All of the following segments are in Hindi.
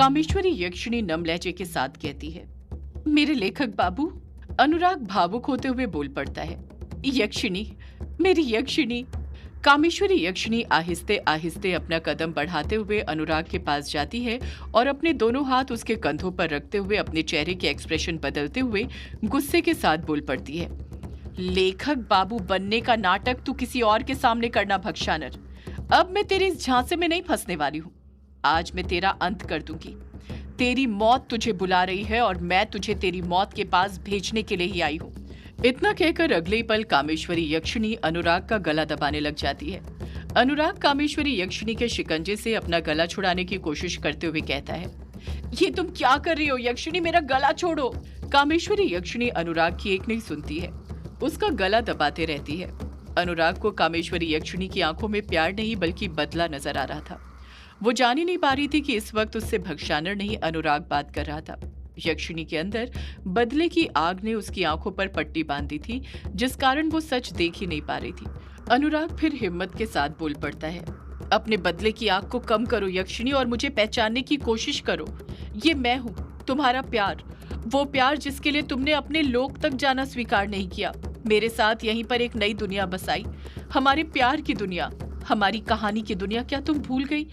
कामेश्वरी यक्षिणी नम लहजे के साथ कहती है। मेरे लेखक बाबू। अनुराग भावुक होते हुए बोल पड़ता है। यक्षिणी, मेरी यक्षिणी। कामेश्वरी यक्षिणी आहिस्ते आहिस्ते अपना कदम बढ़ाते हुए अनुराग के पास जाती है और अपने दोनों हाथ उसके कंधों पर रखते हुए अपने चेहरे के एक्सप्रेशन बदलते हुए गुस्से के साथ बोल पड़ती है। लेखक बाबू बनने का नाटक तू किसी और के सामने करना भक्षानर। अब मैं तेरी इस झांसे में नहीं फंसने वाली हूँ। आज मैं तेरा अंत कर दूंगी। तेरी मौत तुझे बुला रही है और मैं तुझे तेरी मौत के पास भेजने के लिए ही आई हूँ। इतना कहकर अगले ही पल कामेश्वरी यक्षिणी अनुराग का गला दबाने लग जाती है। अनुराग कामेश्वरी यक्षिणी के शिकंजे से अपना गला छुड़ाने की कोशिश करते हुए कहता है, ये तुम क्या कर रही हो यक्षिणी, मेरा गला छोड़ो। कामेश्वरी यक्षिणी अनुराग की एक नहीं सुनती है, उसका गला दबाते रहती है। अनुराग को कामेश्वरी यक्षिणी की आंखों में प्यार नहीं बल्कि बदला नजर आ रहा था। वो जान ही नहीं पा रही थी कि इस वक्त उससे भक्षानर नहीं अनुराग बात कर रहा था। यक्षिणी के अंदर बदले की आग ने उसकी आंखों पर पट्टी बांधी थी, जिस कारण वो सच देख ही नहीं पा रही थी। अनुराग फिर हिम्मत के साथ बोल पड़ता है, अपने बदले की आग को कम करो यक्षिणी और मुझे पहचानने की कोशिश करो। ये मैं हूँ, तुम्हारा प्यार, वो प्यार जिसके लिए तुमने अपने लोक तक जाना स्वीकार नहीं किया। मेरे साथ यहीं पर एक नई दुनिया बसाई, हमारे प्यार की दुनिया, हमारी कहानी की दुनिया। क्या तुम भूल गई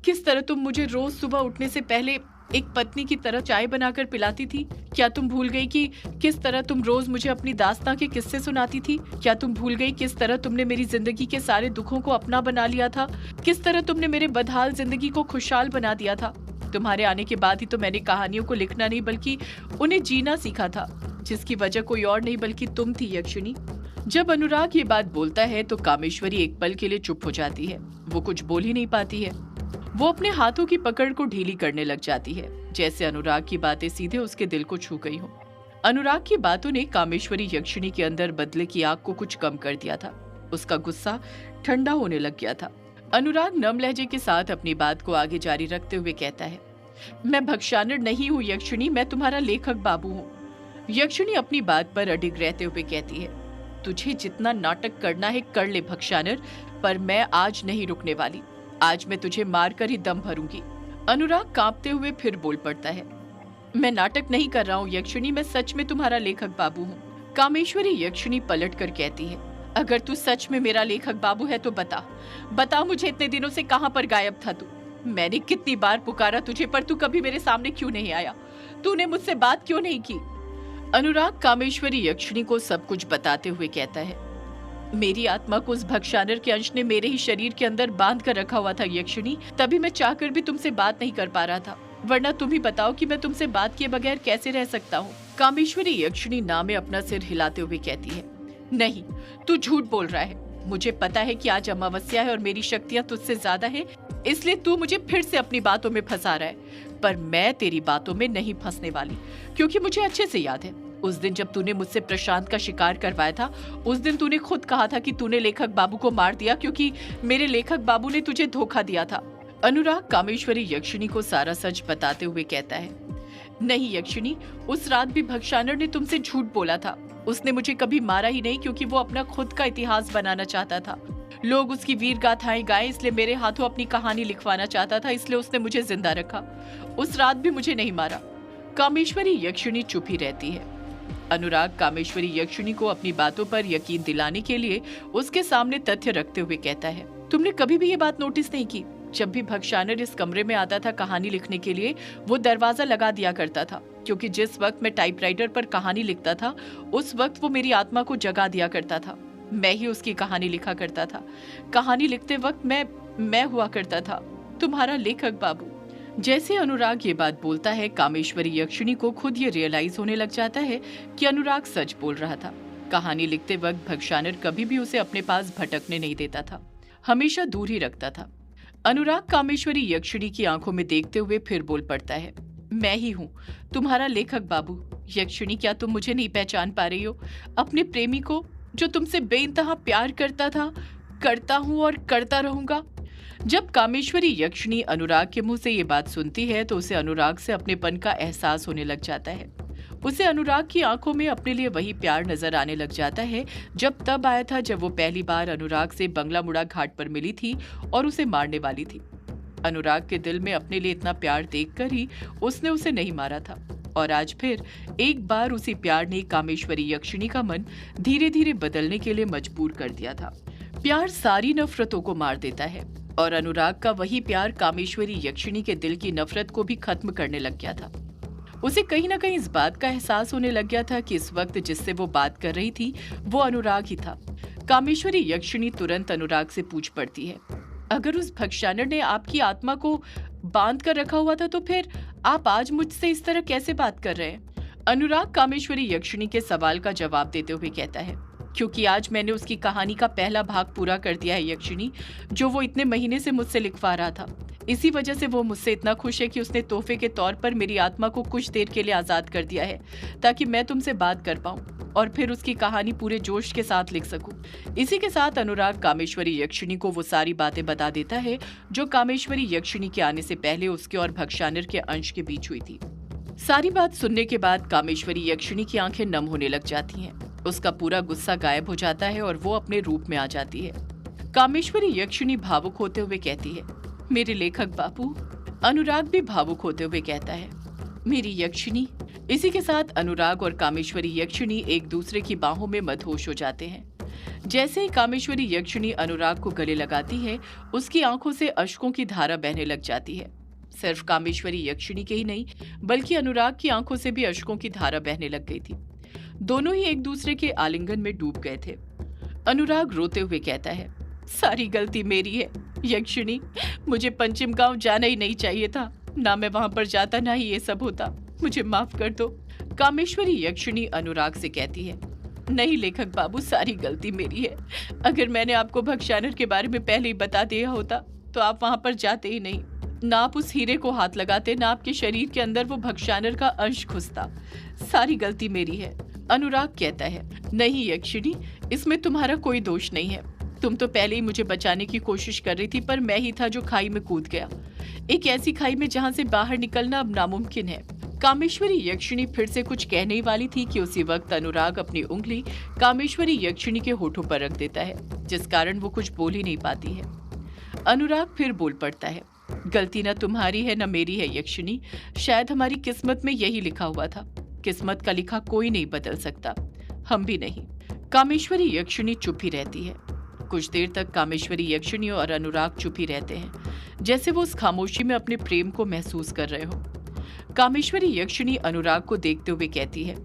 किस तरह तुम मुझे रोज सुबह उठने से पहले एक पत्नी की तरह चाय बनाकर पिलाती थी? क्या तुम भूल गई कि किस तरह तुम रोज मुझे अपनी दास्तां के किस्से सुनाती थी? क्या तुम भूल गई किस तरह तुमने मेरी जिंदगी के सारे दुखों को अपना बना लिया था? किस तरह तुमने मेरे बदहाल जिंदगी को खुशहाल बना दिया था? तुम्हारे आने के बाद ही तो मैंने कहानियों को लिखना नहीं बल्कि उन्हें जीना सीखा था, जिसकी वजह कोई और नहीं बल्कि तुम थी यक्षिणी। जब अनुराग ये बात बोलता है तो कामेश्वरी एक पल के लिए चुप हो जाती है। वो कुछ बोल ही नहीं पाती है। वो अपने हाथों की पकड़ को ढीली करने लग जाती है, जैसे अनुराग की बातें सीधे उसके दिल को छू गई हों। अनुराग की बातों ने कामेश्वरी यक्षिणी के अंदर बदले की आग को कुछ कम कर दिया था। उसका गुस्सा ठंडा होने लग गया था। अनुराग नम लहजे के साथ अपनी बात को आगे जारी रखते हुए कहता है, मैं भक्षानर नहीं हूँ यक्षिणी, मैं तुम्हारा लेखक बाबू हूँ। यक्षिणी अपनी बात पर अडिग रहते हुए कहती है, तुझे जितना नाटक करना है कर ले भक्षानर, पर मैं आज नहीं रुकने वाली। आज मैं तुझे मारकर ही दम भरूंगी। अनुराग कांपते हुए फिर बोल पड़ता है, मैं नाटक नहीं कर रहा हूँ यक्षिणी, मैं सच में तुम्हारा लेखक बाबू हूँ। कामेश्वरी यक्षिणी पलट कर कहती है, अगर तू सच में मेरा लेखक बाबू है तो बता मुझे इतने दिनों से कहाँ पर गायब था तू? मैंने कितनी बार पुकारा तुझे, पर तू कभी मेरे सामने क्यों नहीं आया? तूने मुझसे बात क्यों नहीं की? अनुराग कामेश्वरी यक्षिणी को सब कुछ बताते हुए कहता है, मेरी आत्मा को उस भक्षानर के अंश ने मेरे ही शरीर के अंदर बांध कर रखा हुआ था यक्षिणी, तभी मैं चाहकर भी तुमसे बात नहीं कर पा रहा था, वरना तुम ही बताओ कि मैं तुमसे बात किए बगैर कैसे रह सकता हूँ। कामेश्वरी यक्षिणी ना में अपना सिर हिलाते हुए कहती है, नहीं, तू झूठ बोल रहा है। मुझे पता है कि आज अमावस्या है और मेरी शक्तियाँ तुझसे ज्यादा है, इसलिए तू मुझे फिर से अपनी बातों में फंसा रहा है। पर मैं तेरी बातों में नहीं फंसने वाली, क्योंकि मुझे अच्छे से याद है उस दिन जब तूने मुझसे प्रशांत का शिकार करवाया था। उस दिन तूने खुद कहा था कि तूने लेखक बाबू को मार दिया क्योंकि मेरे लेखक बाबू ने तुझे धोखा दिया था। अनुराग कामेश्वरी यक्षिणी को सारा सच बताते हुए कहता है, नहीं यक्षिणी, उस रात भी भक्षानर ने तुमसे झूठ बोला था। उसने मुझे कभी मारा ही नहीं, क्योंकि वो अपना खुद का इतिहास बनाना चाहता था। लोग उसकी वीर गाथाएं गाएं, इसलिए मेरे हाथों अपनी कहानी लिखवाना चाहता था, इसलिए उसने मुझे जिंदा रखा। उस रात भी मुझे नहीं मारा। कामेश्वरी यक्षिणी चुप ही रहती है। अनुराग कामेश्वरी यक्षिणी को अपनी बातों पर यकीन दिलाने के लिए उसके सामने तथ्य रखते हुए कहता है, तुमने कभी भी ये बात नोटिस नहीं की? जब भी भक्षानर इस कमरे में आता था कहानी लिखने के लिए, वो दरवाजा लगा दिया करता था, क्योंकि जिस वक्त मैं टाइपराइटर पर कहानी लिखता था उस वक्त वो मेरी आत्मा को जगा दिया करता था। मैं ही उसकी कहानी लिखा करता था। कहानी लिखते वक्त मैं हुआ करता था तुम्हारा लेखक बाबू। जैसे अनुराग ये बात बोलता है, कामेश्वरी यक्षिणी को खुद ये रियलाइज होने लग जाता है कि अनुराग सच बोल रहा था। कहानी लिखते वक्त भक्षानर कभी भी उसे अपने पास भटकने नहीं देता था, हमेशा दूर ही रखता था। अनुराग कामेश्वरी यक्षिणी की आंखों में देखते हुए फिर बोल पड़ता है, मैं ही हूँ तुम्हारा लेखक बाबू। यक्षिणी, क्या तुम मुझे नहीं पहचान पा रही हो? अपने प्रेमी को जो तुमसे बेइंतहा प्यार करता था, करता हूँ और करता रहूंगा। जब कामेश्वरी यक्षिणी अनुराग के मुंह से ये बात सुनती है तो उसे अनुराग से अपनेपन का एहसास होने लग जाता है। उसे अनुराग की आंखों में अपने लिए वही प्यार नजर आने लग जाता है जब तब आया था जब वो पहली बार अनुराग से बंगला मुड़ा घाट पर मिली थी और उसे मारने वाली थी। अनुराग के दिल में अपने लिए इतना प्यार देखकर ही उसने उसे नहीं मारा था, और आज फिर एक बार उसी प्यार ने कामेश्वरी यक्षिणी का मन धीरे धीरे बदलने के लिए मजबूर कर दिया था। प्यार सारी नफरतों को मार देता है, और अनुराग का वही प्यार कामेश्वरी यक्षिणी के दिल की नफरत को भी खत्म करने लग गया था। उसे कहीं ना कहीं इस बात का एहसास होने लग गया था कि इस वक्त जिससे वो बात कर रही थी वो अनुराग ही था। कामेश्वरी यक्षिणी तुरंत अनुराग से पूछ पड़ती है, अगर उस भक्षानर ने आपकी आत्मा को बांध कर रखा हुआ था तो फिर आप आज मुझसे इस तरह कैसे बात कर रहे हैं? अनुराग कामेश्वरी यक्षिणी के सवाल का जवाब देते हुए कहता है, क्योंकि आज मैंने उसकी कहानी का पहला भाग पूरा कर दिया है यक्षिणी, जो वो इतने महीने से मुझसे लिखवा रहा था। इसी वजह से वो मुझसे इतना खुश है कि उसने तोहफे के तौर पर मेरी आत्मा को कुछ देर के लिए आजाद कर दिया है, ताकि मैं तुमसे बात कर पाऊं और फिर उसकी कहानी पूरे जोश के साथ लिख सकूं। इसी के साथ अनुराग कामेश्वरी यक्षिणी को वो सारी बातें बता देता है जो कामेश्वरी यक्षिणी के आने से पहले उसके और भक्षानर के अंश के बीच हुई थी। सारी बात सुनने के बाद कामेश्वरी यक्षिणी की आंखें नम होने लग जाती हैं। उसका पूरा गुस्सा गायब हो जाता है और वो अपने रूप में आ जाती है। कामेश्वरी यक्षिणी भावुक होते हुए कहती है, मेरे लेखक बाबू। अनुराग भी भावुक होते हुए कहता है, मेरी यक्षिणी। इसी के साथ अनुराग और कामेश्वरी यक्षिणी एक दूसरे की बाहों में मदहोश हो जाते हैं। जैसे ही कामेश्वरी यक्षिणी अनुराग को गले लगाती है, उसकी आंखों से अश्कों की धारा बहने लग जाती है। सिर्फ कामेश्वरी यक्षिणी के ही नहीं, बल्कि अनुराग की आंखों से भी अश्कों की धारा बहने लग गई थी। दोनों ही एक दूसरे के आलिंगन में डूब गए थे। अनुराग रोते हुए कहता है, सारी गलती मेरी है यक्षिणी, मुझे पंचम गांव जाना ही नहीं चाहिए था। ना मैं वहां पर जाता, ना ही ये सब होता। मुझे माफ कर दो। कामेश्वरी यक्षिणी अनुराग से कहती है, नहीं लेखक बाबू, सारी गलती मेरी है। अगर मैंने आपको भक्षानर के बारे में पहले ही बता दिया होता तो आप वहां पर जाते ही नहीं। ना आप उस हीरे को हाथ लगाते, ना आपके शरीर के अंदर वो भक्षानर का अंश घुसता। सारी गलती मेरी है। अनुराग कहता है, नहीं यक्षिणी, इसमें तुम्हारा कोई दोष नहीं है। तुम तो पहले ही मुझे बचाने की कोशिश कर रही थी, पर मैं ही था जो खाई में कूद गया, एक ऐसी खाई में जहां से बाहर निकलना अब नामुमकिन है। कामेश्वरी यक्षिणी फिर से कुछ कहने ही वाली थी कि उसी वक्त अनुराग अपनी उंगली कामेश्वरी यक्षिणी के होठों पर रख देता है, जिस कारण वो कुछ बोल ही नहीं पाती है। अनुराग फिर बोल पड़ता है, गलती न तुम्हारी है न मेरी है यक्षिणी, शायद हमारी किस्मत में यही लिखा हुआ था। किस्मत का लिखा कोई नहीं बदल सकता, हम भी नहीं। कामेश्वरी यक्षिणी चुप ही रहती है। कुछ देर तक कामेश्वरी यक्षिणी और अनुराग चुप ही रहते हैं, जैसे वो उस खामोशी में अपने प्रेम को महसूस कर रहे हो। कामेश्वरी यक्षिणी अनुराग को देखते हुए कहती है,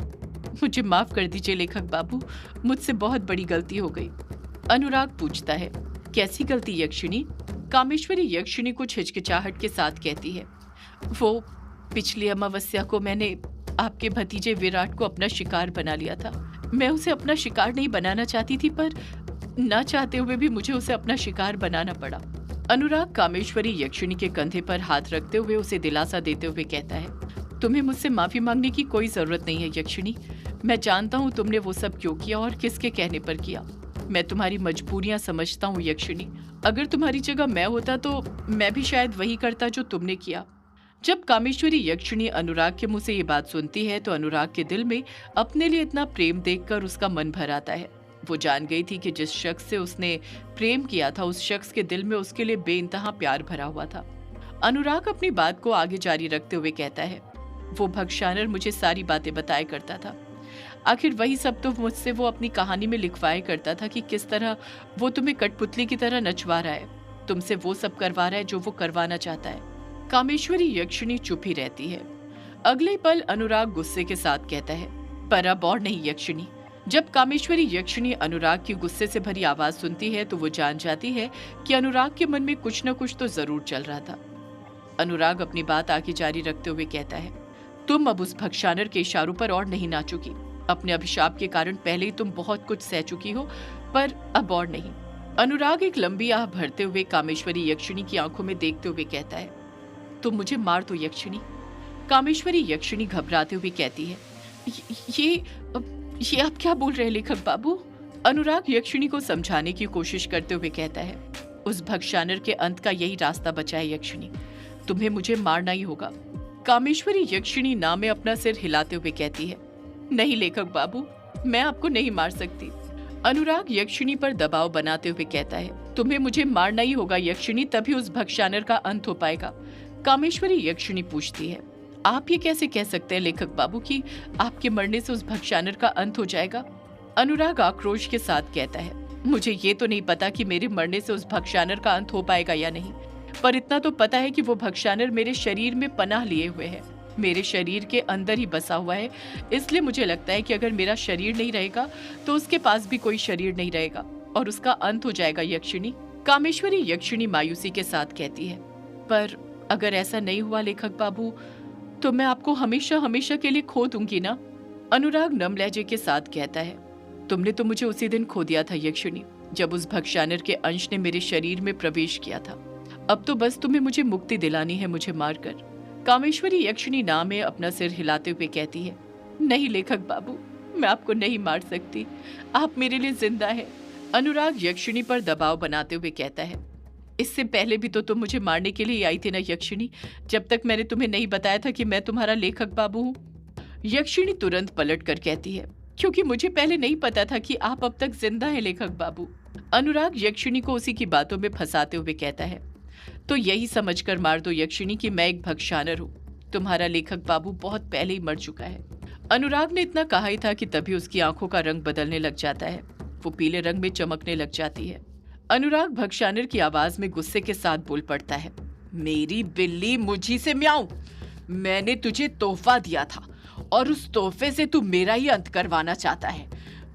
मुझे माफ कर दीजिए लेखक बाबू, मुझसे बहुत बड़ी गलती हो गई। अनुराग पूछता है, कैसी गलती यक्षिणी? कामेश्वरी यक्षिणी कुछ हिचकिचाहट के साथ कहती है, वो पिछली अमावस्या को मैंने आपके भतीजे विराट को अपना शिकार बना लिया था। मैं उसे अपना शिकार नहीं बनाना चाहती थी, पर ना चाहते हुए भी मुझे उसे अपना शिकार बनाना पड़ा। अनुराग कामेश्वरी यक्षिणी के कंधे पर हाथ रखते हुए उसे दिलासा देते हुए कहता है, तुम्हें मुझसे माफी मांगने की कोई जरूरत नहीं है यक्षिणी। मैं जानता हूँ तुमने वो सब क्यों किया और किसके कहने पर किया। मैं तुम्हारी मजबूरियां समझता हूँ यक्षिणी। अगर तुम्हारी जगह मैं होता तो मैं भी शायद वही करता जो तुमने किया। जब कामेश्वरी यक्षिणी अनुराग के मुंह से ये बात सुनती है तो अनुराग के दिल में अपने लिए इतना प्रेम देखकर उसका मन भर आता है। वो जान गई थी कि जिस शख्स से उसने प्रेम किया था उस शख्स के दिल में उसके लिए बेइंतहा प्यार भरा हुआ था। अनुराग अपनी बात को आगे जारी रखते हुए कहता है, वो भक्षानर मुझे सारी बातें बताया करता था। आखिर वही सब तो मुझसे वो अपनी कहानी में लिखवाया करता था कि किस तरह वो तुम्हें कठपुतली की तरह नचवा रहा है, तुमसे वो सब करवा रहा है जो वो करवाना चाहता है। कामेश्वरी यक्षिणी चुप ही रहती है। अगले पल अनुराग गुस्से के साथ कहता है, पर अब और नहीं यक्षिणी। जब कामेश्वरी यक्षिणी अनुराग की गुस्से से भरी आवाज सुनती है तो वो जान जाती है कि अनुराग के मन में कुछ न कुछ तो जरूर चल रहा था। अनुराग अपनी बात आगे जारी रखते हुए कहता है, तुम अब उस भक्षानर के इशारों पर और नहीं नाचोगी। अपने अभिशाप के कारण पहले ही तुम बहुत कुछ सह चुकी हो, पर अब और नहीं। अनुराग एक लंबी आह भरते हुए कामेश्वरी यक्षिणी की आंखों में देखते हुए कहता है, तुम मुझे मार दो यक्षिणी। कामेश्वरी यक्षिणी घबराते हुए कहती है, ये आप क्या बोल रहे हैं लेखक बाबू? अनुराग यक्षिणी को समझाने की कोशिश करते हुए कहता है, उस भक्षानर के अंत का यही रास्ता बचा है यक्षिणी, तुम्हें मुझे मारना ही होगा। कामेश्वरी यक्षिणी ना में अपना सिर हिलाते हुए कहती है, नहीं लेखक बाबू, मैं आपको नहीं मार सकती। अनुराग यक्षिणी पर दबाव बनाते हुए कहता है, तुम्हें मुझे मारना ही होगा यक्षिणी, तभी उस भक्षानर का अंत हो पाएगा। कामेश्वरी यक्षिणी पूछती है, आप ये कैसे कह सकते हैं लेखक बाबू कि आपके मरने से उस भक्षानर का अंत हो जाएगा? अनुराग आक्रोश के साथ कहता है, मुझे ये तो नहीं पता कि मेरे मरने से उस भक्षानर का अंत हो पाएगा या नहीं, पर इतना तो पता है कि वो भक्षानर मेरे शरीर में पनाह लिए हुए है, मेरे शरीर के अंदर ही बसा हुआ है। इसलिए मुझे लगता है कि अगर मेरा शरीर नहीं रहेगा तो उसके पास भी कोई शरीर नहीं रहेगा और उसका अंत हो जाएगा यक्षिणी। कामेश्वरी यक्षिणी मायूसी के साथ कहती है, पर अगर ऐसा नहीं हुआ लेखक बाबू, तो मैं आपको हमेशा हमेशा के लिए खो दूंगी ना। अनुराग नम लहजे के साथ कहता है, तुमने तो मुझे उसी दिन खो दिया था यक्षिणी, जब उस भक्षानर के अंश ने मेरे शरीर में प्रवेश किया था। अब तो बस तुम्हें मुझे मुक्ति दिलानी है, मुझे मारकर। कामेश्वरी यक्षिणी नाम में अपना सिर हिलाते हुए कहती है, नहीं लेखक बाबू, मैं आपको नहीं मार सकती, आप मेरे लिए जिंदा है। अनुराग यक्षिणी पर दबाव बनाते हुए कहता है, इससे पहले भी तो तुम मुझे मारने के लिए आई थी ना यक्षिणी, जब तक मैंने तुम्हें नहीं बताया था कि मैं तुम्हारा लेखक बाबू हूँ। यक्षिणी तुरंत पलट कर कहती है, क्योंकि मुझे पहले नहीं पता था कि आप अब तक जिंदा है लेखक बाबू। अनुराग यक्षिणी को उसी की बातों में फंसाते हुए कहता है, तो यही समझकर मार दो यक्षिणी कि मैं एक भक्षानर हूँ। तुम्हारा लेखक बाबू बहुत पहले ही मर चुका है। अनुराग ने इतना कहा ही था कि तभी उसकी आंखों का रंग बदलने लग जाता है, वो पीले रंग में चमकने लग जाती है। अनुराग भक्षानर की आवाज में गुस्से के साथ बोल पड़ता है, मेरी बिल्ली मुझी से म्याऊं, मैंने तुझे तोहफा दिया था और उस तोहफे से तू मेरा ही अंत करवाना चाहता है।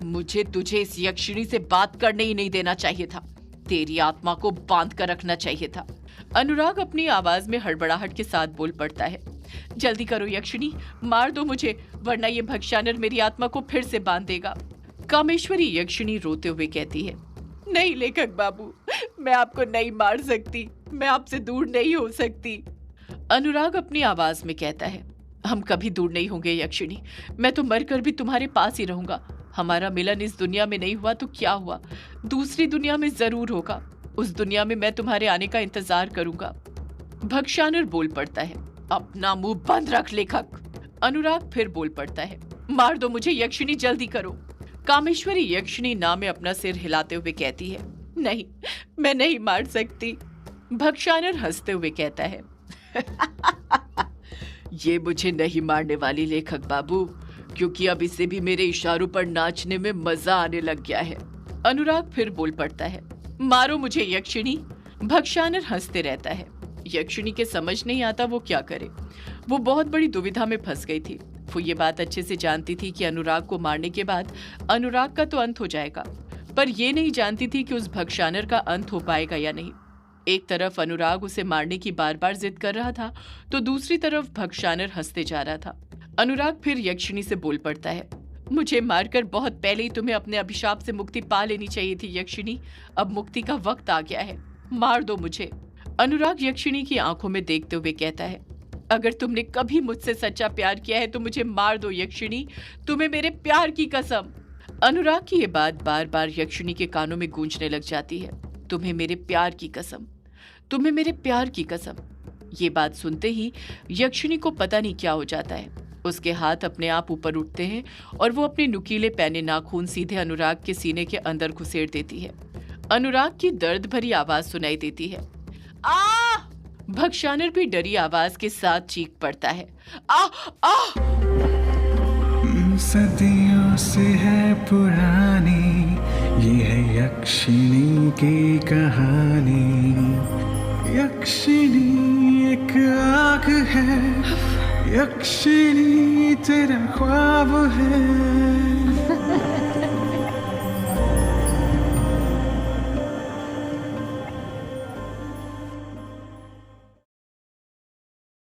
मुझे तुझे इस यक्षिणी से बात करने ही नहीं देना चाहिए था, तेरी आत्मा को बांध कर रखना चाहिए था। अनुराग अपनी आवाज में हड़बड़ाहट के साथ बोल पड़ता है, जल्दी करो यक्षिणी, मार दो मुझे, वरना ये भक्षानर मेरी आत्मा को फिर से बांध देगा। कामेश्वरी यक्षिणी रोते हुए कहती है, नहीं लेखक बाबू, मैं आपको नहीं मार सकती, मैं आपसे दूर नहीं हो सकती। अनुराग अपनी आवाज में कहता है, हम कभी दूर नहीं होंगे यक्षिणी, मैं तो मरकर भी तुम्हारे पास ही रहूंगा। हमारा मिलन इस दुनिया में नहीं हुआ तो क्या हुआ, दूसरी दुनिया में जरूर होगा, उस दुनिया में मैं तुम्हारे आने का इंतजार करूंगा। भक्षानर बोल पड़ता है, अपना मुंह बंद रख लेखक। अनुराग फिर बोल पड़ता है, मार दो मुझे यक्षिणी, जल्दी करो। कामेश्वरी यक्षिणी नाम में अपना सिर हिलाते हुए कहती है, नहीं, मैं नहीं मार सकती। भक्षानर हंसते हुए कहता है, ये मुझे नहीं मारने वाली लेखक बाबू, क्योंकि अब इसे भी मेरे इशारों पर नाचने में मजा आने लग गया है। अनुराग फिर बोल पड़ता है, मारो मुझे यक्षिणी। भक्षानर हंसते रहता है। यक्षिणी के समझ नहीं आता वो क्या करे, वो बहुत बड़ी दुविधा में फंस गई थी। वो ये बात अच्छे से जानती थी कि अनुराग को मारने के बाद अनुराग का तो अंत हो जाएगा, पर ये नहीं जानती थी कि उस भक्षानर का अंत हो पाएगा या नहीं। एक तरफ अनुराग उसे मारने की बार बार जिद कर रहा था, तो दूसरी तरफ भक्षानर हंसते जा रहा था। अनुराग फिर यक्षिणी से बोल पड़ता है, मुझे मारकर बहुत पहले ही तुम्हें अपने अभिशाप से मुक्ति पा लेनी चाहिए थी यक्षिणी, अब मुक्ति का वक्त आ गया है, मार दो मुझे। अनुराग यक्षिणी की आंखों में देखते हुए कहता है, अगर तुमने कभी मुझसे सच्चा प्यार किया है तो मुझे मार दो यक्षिणी, तुम्हें मेरे प्यार की कसम। अनुराग की ये बात बार बार यक्षिणी के कानों में गूंजने लग जाती है, तुम्हें मेरे प्यार की कसम, तुम्हें मेरे प्यार की कसम। ये बात सुनते ही यक्षिणी को पता नहीं क्या हो जाता है, उसके हाथ अपने आप ऊपर उठते हैं और वो अपने नुकीले पैने नाखून सीधे अनुराग के सीने के अंदर घुसेड़ देती है। अनुराग की दर्द भरी आवाज सुनाई देती है, आ! भक्षानर भी डरी आवाज के साथ चीख पड़ता है, आ! आ! सदियों से है पुरानी ये है यक्षिणी की कहानी। यक्षिणी एक आग है, यक्षिणी तेरा ख्वाब है।